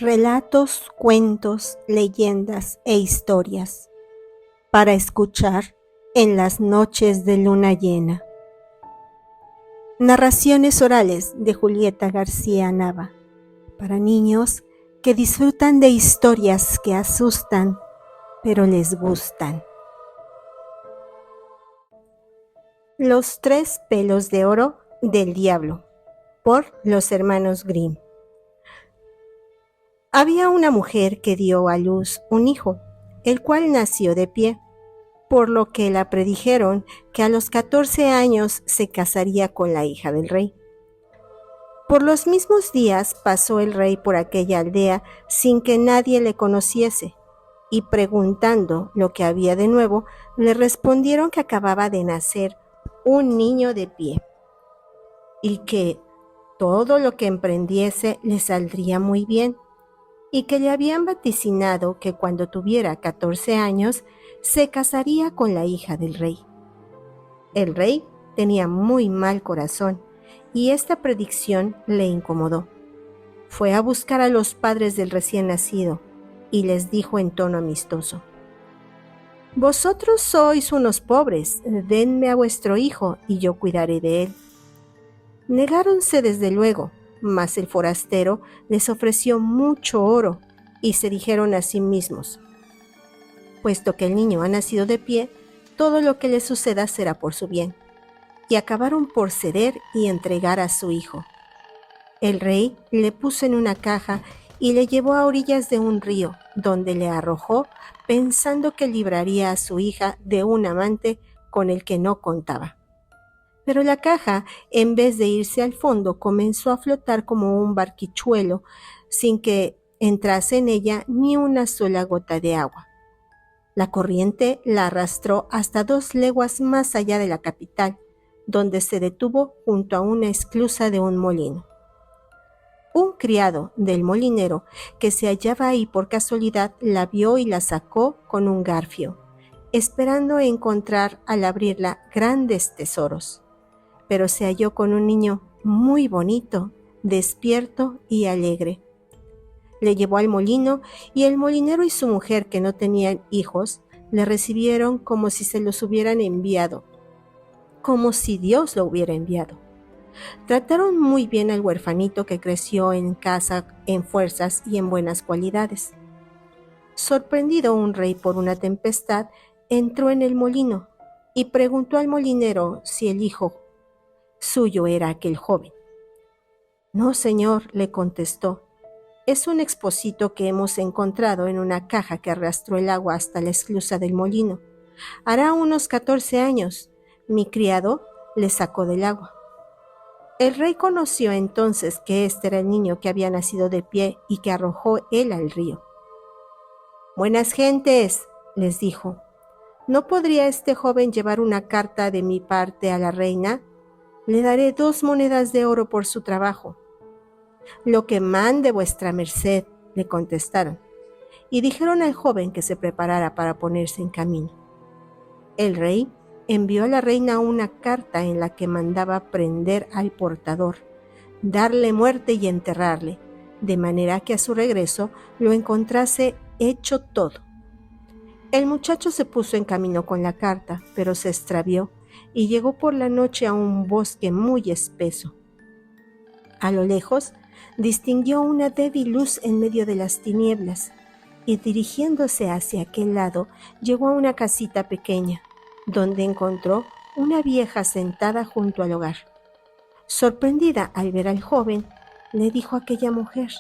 Relatos, cuentos, leyendas e historias para escuchar en las noches de luna llena. Narraciones orales de Julieta García Nava para niños que disfrutan de historias que asustan, pero les gustan. Los tres pelos de oro del diablo, por los hermanos Grimm. Había una mujer que dio a luz un hijo, el cual nació de pie, por lo que la predijeron que a los 14 años se casaría con la hija del rey. Por los mismos días pasó el rey por aquella aldea sin que nadie le conociese, y preguntando lo que había de nuevo, le respondieron que acababa de nacer un niño de pie, y que todo lo que emprendiese le saldría muy bien, y que le habían vaticinado que cuando tuviera 14 años se casaría con la hija del rey. El rey tenía muy mal corazón y esta predicción le incomodó. Fue a buscar a los padres del recién nacido y les dijo en tono amistoso: «Vosotros sois unos pobres, denme a vuestro hijo y yo cuidaré de él». Negáronse desde luego, mas el forastero les ofreció mucho oro y se dijeron a sí mismos: «Puesto que el niño ha nacido de pie, todo lo que le suceda será por su bien». Y acabaron por ceder y entregar a su hijo. El rey le puso en una caja y le llevó a orillas de un río, donde le arrojó pensando que libraría a su hija de un amante con el que no contaba. Pero la caja, en vez de irse al fondo, comenzó a flotar como un barquichuelo, sin que entrase en ella ni una sola gota de agua. La corriente la arrastró hasta 2 leguas más allá de la capital, donde se detuvo junto a una esclusa de un molino. Un criado del molinero que se hallaba ahí por casualidad la vio y la sacó con un garfio, esperando encontrar al abrirla grandes tesoros. Pero se halló con un niño muy bonito, despierto y alegre. Le llevó al molino y el molinero y su mujer, que no tenían hijos, le recibieron como si se los hubieran enviado, como si Dios lo hubiera enviado. Trataron muy bien al huerfanito, que creció en casa en fuerzas y en buenas cualidades. Sorprendido un rey por una tempestad, entró en el molino y preguntó al molinero si el hijo suyo era aquel joven. «No, señor», le contestó, «es un exposito que hemos encontrado en una caja que arrastró el agua hasta la esclusa del molino. Hará unos 14 años. Mi criado le sacó del agua». El rey conoció entonces que este era el niño que había nacido de pie y que arrojó él al río. «Buenas gentes», les dijo, «¿no podría este joven llevar una carta de mi parte a la reina? Le daré 2 monedas de oro por su trabajo». «Lo que mande vuestra merced», le contestaron, y dijeron al joven que se preparara para ponerse en camino. El rey envió a la reina una carta en la que mandaba prender al portador, darle muerte y enterrarle, de manera que a su regreso lo encontrase hecho todo. El muchacho se puso en camino con la carta, pero se extravió y llegó por la noche a un bosque muy espeso. A lo lejos distinguió una débil luz en medio de las tinieblas y, dirigiéndose hacia aquel lado, llegó a una casita pequeña, donde encontró una vieja sentada junto al hogar. Sorprendida al ver al joven, le dijo a aquella mujer: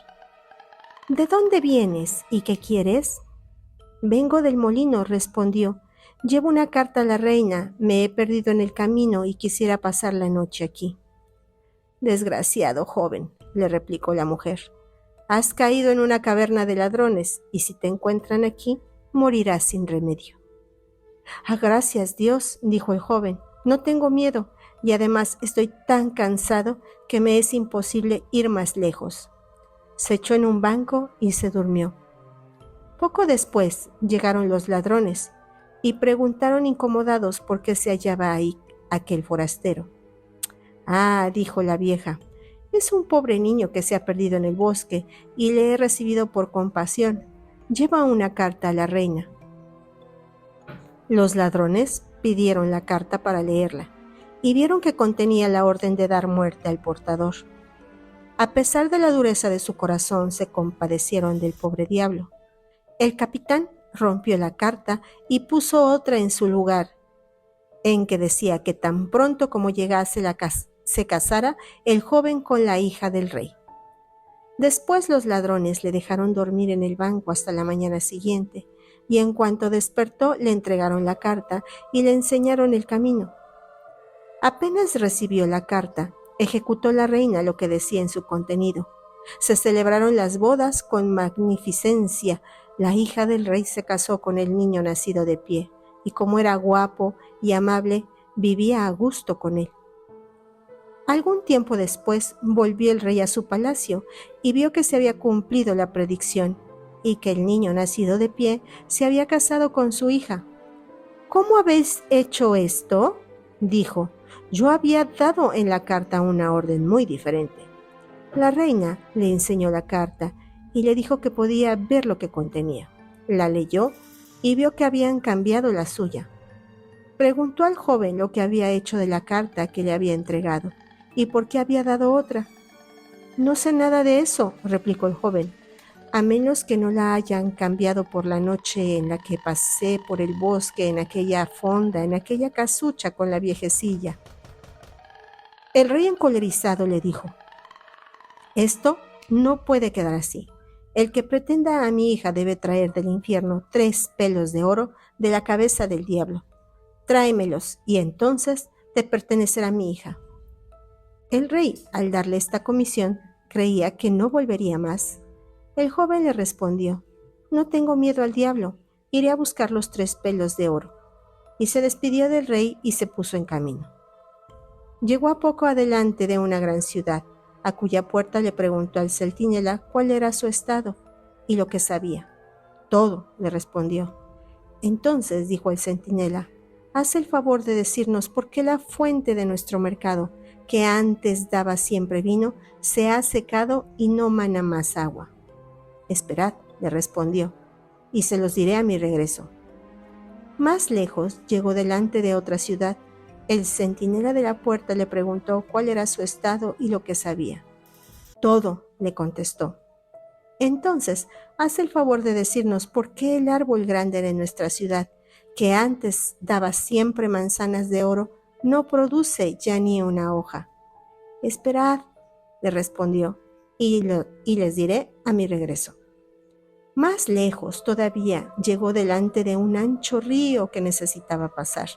«¿De dónde vienes y qué quieres?». «Vengo del molino», respondió. «Llevo una carta a la reina, me he perdido en el camino y quisiera pasar la noche aquí». «Desgraciado joven», le replicó la mujer, «has caído en una caverna de ladrones y si te encuentran aquí, morirás sin remedio». «Ah, gracias Dios», dijo el joven, «no tengo miedo y además estoy tan cansado que me es imposible ir más lejos». Se echó en un banco y se durmió. Poco después llegaron los ladrones y preguntaron incomodados por qué se hallaba ahí aquel forastero. «Ah», dijo la vieja, Es un pobre niño que se ha perdido en el bosque y le he recibido por compasión. Lleva una carta a la reina. Los ladrones pidieron la carta para leerla y vieron que contenía la orden de dar muerte al portador. A pesar de la dureza de su corazón, se compadecieron del pobre diablo. El capitán rompió la carta y puso otra en su lugar, en que decía que tan pronto como llegase se casara el joven con la hija del rey. Después los ladrones le dejaron dormir en el banco hasta la mañana siguiente, y en cuanto despertó le entregaron la carta y le enseñaron el camino. Apenas recibió la carta, ejecutó la reina lo que decía en su contenido. Se celebraron las bodas con magnificencia. La hija del rey se casó con el niño nacido de pie, y como era guapo y amable, vivía a gusto con él. Algún tiempo después volvió el rey a su palacio y vio que se había cumplido la predicción y que el niño nacido de pie se había casado con su hija. ¿Cómo habéis hecho esto?, dijo. Yo había dado en la carta una orden muy diferente. La reina le enseñó la carta y le dijo que podía ver lo que contenía. La leyó y vio que habían cambiado la suya. Preguntó al joven lo que había hecho de la carta que le había entregado y por qué había dado otra. No sé nada de eso, replicó el joven, a menos que no la hayan cambiado por la noche en la que pasé por el bosque, en aquella fonda, en aquella casucha con la viejecilla. El rey encolerizado le dijo: esto no puede quedar así. El que pretenda a mi hija debe traer del infierno 3 pelos de oro de la cabeza del diablo. Tráemelos, y entonces te pertenecerá mi hija. El rey, al darle esta comisión, creía que no volvería más. El joven le respondió: no tengo miedo al diablo, iré a buscar los 3 pelos de oro. Y se despidió del rey y se puso en camino. Llegó a poco adelante de una gran ciudad, a cuya puerta le preguntó al centinela cuál era su estado y lo que sabía. Todo, le respondió. Entonces dijo el centinela: haz el favor de decirnos por qué la fuente de nuestro mercado, que antes daba siempre vino, se ha secado y no mana más agua. Esperad, le respondió, y se los diré a mi regreso. Más lejos llegó delante de otra ciudad. El centinela de la puerta le preguntó cuál era su estado y lo que sabía. Todo, le contestó. Entonces, haz el favor de decirnos por qué el árbol grande de nuestra ciudad, que antes daba siempre manzanas de oro, no produce ya ni una hoja. Esperad, le respondió, y les diré a mi regreso. Más lejos todavía llegó delante de un ancho río que necesitaba pasar.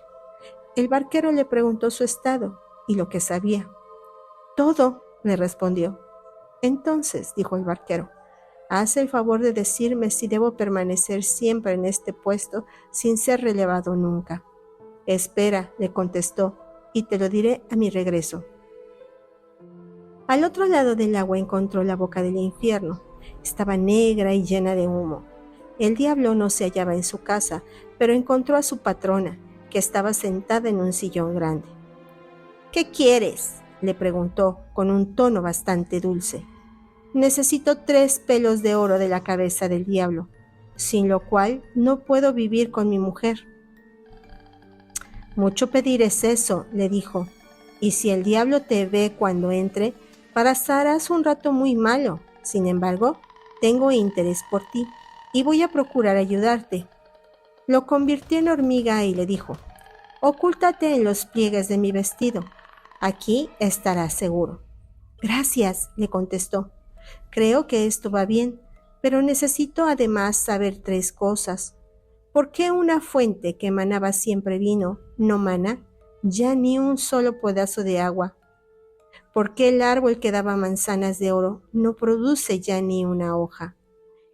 El barquero le preguntó su estado y lo que sabía. Todo, le respondió. Entonces, dijo el barquero, haz el favor de decirme si debo permanecer siempre en este puesto sin ser relevado nunca. Espera, le contestó, y te lo diré a mi regreso. Al otro lado del agua encontró la boca del infierno. Estaba negra y llena de humo. El diablo no se hallaba en su casa, pero encontró a su patrona, que estaba sentada en un sillón grande. ¿Qué quieres?, le preguntó con un tono bastante dulce. Necesito 3 pelos de oro de la cabeza del diablo, sin lo cual no puedo vivir con mi mujer. Mucho pedir es eso, le dijo, y si el diablo te ve cuando entre, pasarás un rato muy malo. Sin embargo, tengo interés por ti y voy a procurar ayudarte. Lo convirtió en hormiga y le dijo: ocúltate en los pliegues de mi vestido. Aquí estarás seguro. Gracias, le contestó. Creo que esto va bien, pero necesito además saber 3 cosas. ¿Por qué una fuente que manaba siempre vino no mana ya ni un solo pedazo de agua? ¿Por qué el árbol que daba manzanas de oro no produce ya ni una hoja?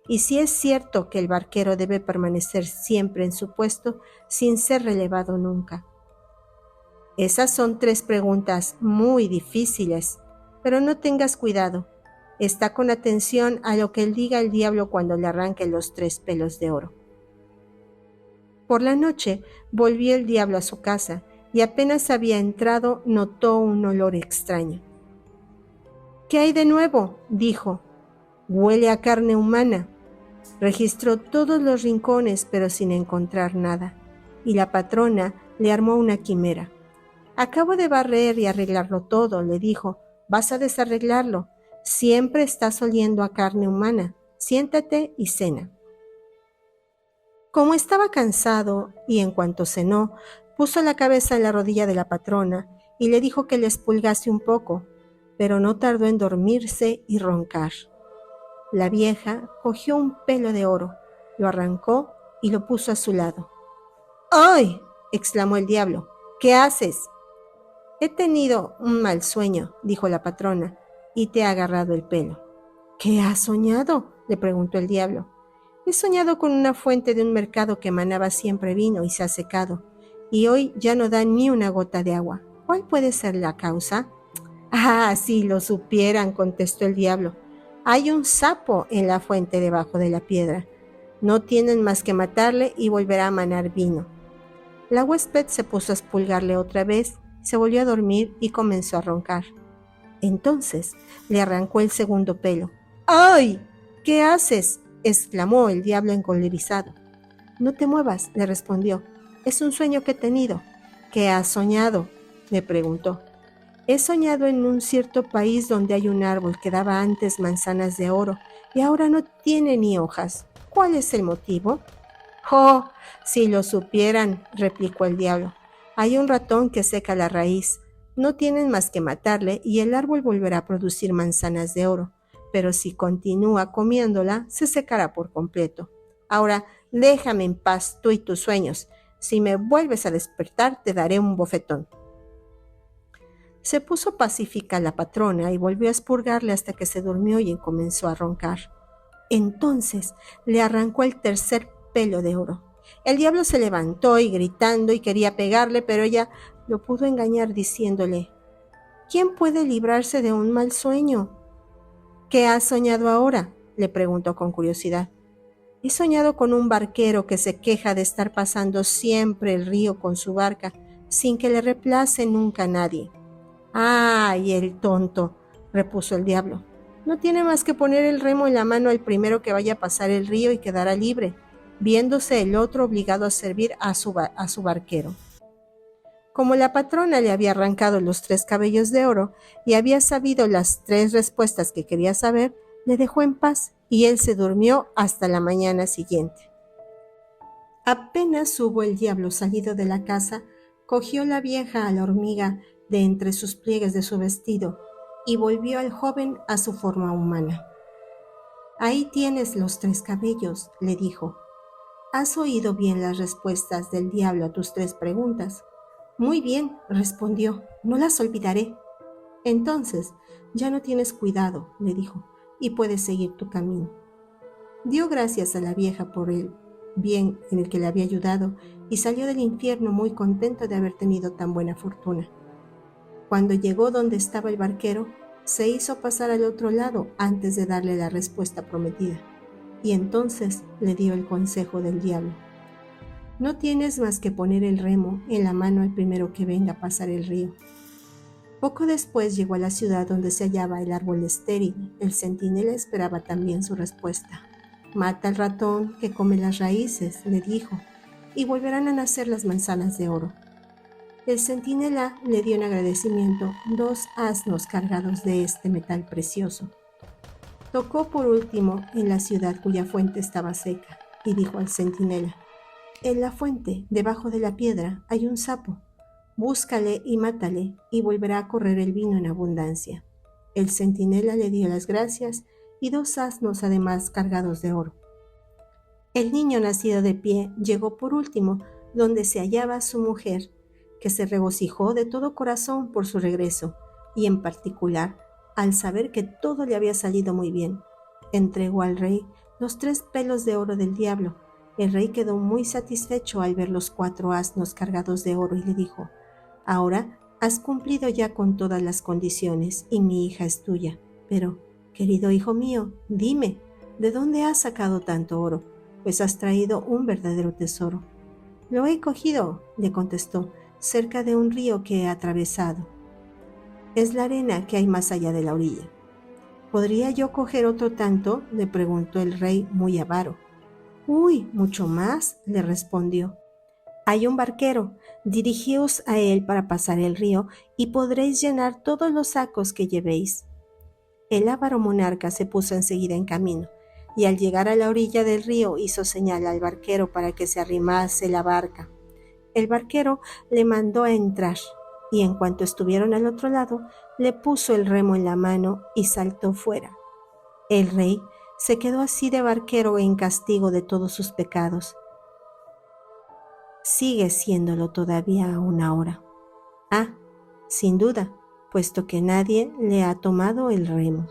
Y si es cierto que el barquero debe permanecer siempre en su puesto sin ser relevado nunca. Esas son 3 preguntas muy difíciles, pero no tengas cuidado. Está con atención a lo que diga el diablo cuando le arranque los 3 pelos de oro. Por la noche volvió el diablo a su casa y apenas había entrado notó un olor extraño. ¿Qué hay de nuevo?, dijo. Huele a carne humana. Registró todos los rincones, pero sin encontrar nada, y la patrona le armó una quimera. Acabo de barrer y arreglarlo todo, le dijo. Vas a desarreglarlo. Siempre estás oliendo a carne humana. Siéntate y cena. Como estaba cansado, y en cuanto cenó, puso la cabeza en la rodilla de la patrona y le dijo que le expulgase un poco, pero no tardó en dormirse y roncar. La vieja cogió un pelo de oro, lo arrancó y lo puso a su lado. ¡Ay!, exclamó el diablo. ¿Qué haces? He tenido un mal sueño, dijo la patrona, y te ha agarrado el pelo. ¿Qué has soñado?, le preguntó el diablo. He soñado con una fuente de un mercado que emanaba siempre vino y se ha secado, y hoy ya no da ni una gota de agua. ¿Cuál puede ser la causa? Ah, si lo supieran, contestó el diablo. Hay un sapo en la fuente debajo de la piedra. No tienen más que matarle y volverá a manar vino. La huésped se puso a expulgarle otra vez, se volvió a dormir y comenzó a roncar. Entonces le arrancó el segundo pelo. ¡Ay! ¿Qué haces?, exclamó el diablo encolerizado. No te muevas, le respondió. Es un sueño que he tenido. ¿Qué has soñado?, le preguntó. He soñado en un cierto país donde hay un árbol que daba antes manzanas de oro y ahora no tiene ni hojas. ¿Cuál es el motivo? ¡Oh! Si lo supieran, replicó el diablo. Hay un ratón que seca la raíz. No tienen más que matarle y el árbol volverá a producir manzanas de oro, pero si continúa comiéndola, se secará por completo. Ahora, déjame en paz tú y tus sueños. Si me vuelves a despertar, te daré un bofetón. Se puso pacífica la patrona y volvió a expurgarle hasta que se durmió y comenzó a roncar. Entonces le arrancó el tercer pelo de oro. El diablo se levantó y gritando y quería pegarle, pero ella lo pudo engañar diciéndole: ¿Quién puede librarse de un mal sueño? ¿Qué has soñado ahora?, le preguntó con curiosidad. He soñado con un barquero que se queja de estar pasando siempre el río con su barca sin que le reemplace nunca nadie. ¡Ay, el tonto!, repuso el diablo. No tiene más que poner el remo en la mano al primero que vaya a pasar el río y quedará libre, viéndose el otro obligado a servir a su barquero. Como la patrona le había arrancado los 3 cabellos de oro y había sabido las 3 respuestas que quería saber, le dejó en paz y él se durmió hasta la mañana siguiente. Apenas hubo el diablo salido de la casa, cogió la vieja a la hormiga de entre sus pliegues de su vestido y volvió al joven a su forma humana. Ahí tienes los 3 cabellos, le dijo. ¿Has oído bien las respuestas del diablo a tus 3 preguntas? Muy bien, respondió, no las olvidaré. Entonces, ya no tienes cuidado, le dijo, y puedes seguir tu camino. Dio gracias a la vieja por el bien en el que le había ayudado y salió del infierno muy contento de haber tenido tan buena fortuna. Cuando llegó donde estaba el barquero, se hizo pasar al otro lado antes de darle la respuesta prometida, y entonces le dio el consejo del diablo. No tienes más que poner el remo en la mano al primero que venga a pasar el río. Poco después llegó a la ciudad donde se hallaba el árbol estéril. El centinela esperaba también su respuesta. Mata al ratón que come las raíces, le dijo, y volverán a nacer las manzanas de oro. El centinela le dio en agradecimiento 2 asnos cargados de este metal precioso. Tocó por último en la ciudad cuya fuente estaba seca y dijo al centinela: en la fuente, debajo de la piedra, hay un sapo. Búscale y mátale y volverá a correr el vino en abundancia. El centinela le dio las gracias y 2 asnos además cargados de oro. El niño nacido de pie llegó por último donde se hallaba su mujer, que se regocijó de todo corazón por su regreso, y en particular al saber que todo le había salido muy bien. Entregó al rey los 3 pelos de oro del diablo. El rey quedó muy satisfecho al ver los 4 asnos cargados de oro y le dijo: ahora has cumplido ya con todas las condiciones y mi hija es tuya. Pero, querido hijo mío, dime, ¿de dónde has sacado tanto oro? Pues has traído un verdadero tesoro. Lo he cogido, le contestó, cerca de un río que he atravesado. Es la arena que hay más allá de la orilla. ¿Podría yo coger otro tanto?, le preguntó el rey muy avaro. Uy, mucho más, le respondió. Hay un barquero, dirigíos a él para pasar el río y podréis llenar todos los sacos que llevéis. El avaro monarca se puso enseguida en camino, y al llegar a la orilla del río hizo señal al barquero para que se arrimase la barca. El barquero le mandó a entrar, y en cuanto estuvieron al otro lado, le puso el remo en la mano y saltó fuera. El rey se quedó así de barquero en castigo de todos sus pecados. Sigue siéndolo todavía aún ahora. Ah, sin duda, puesto que nadie le ha tomado el remo.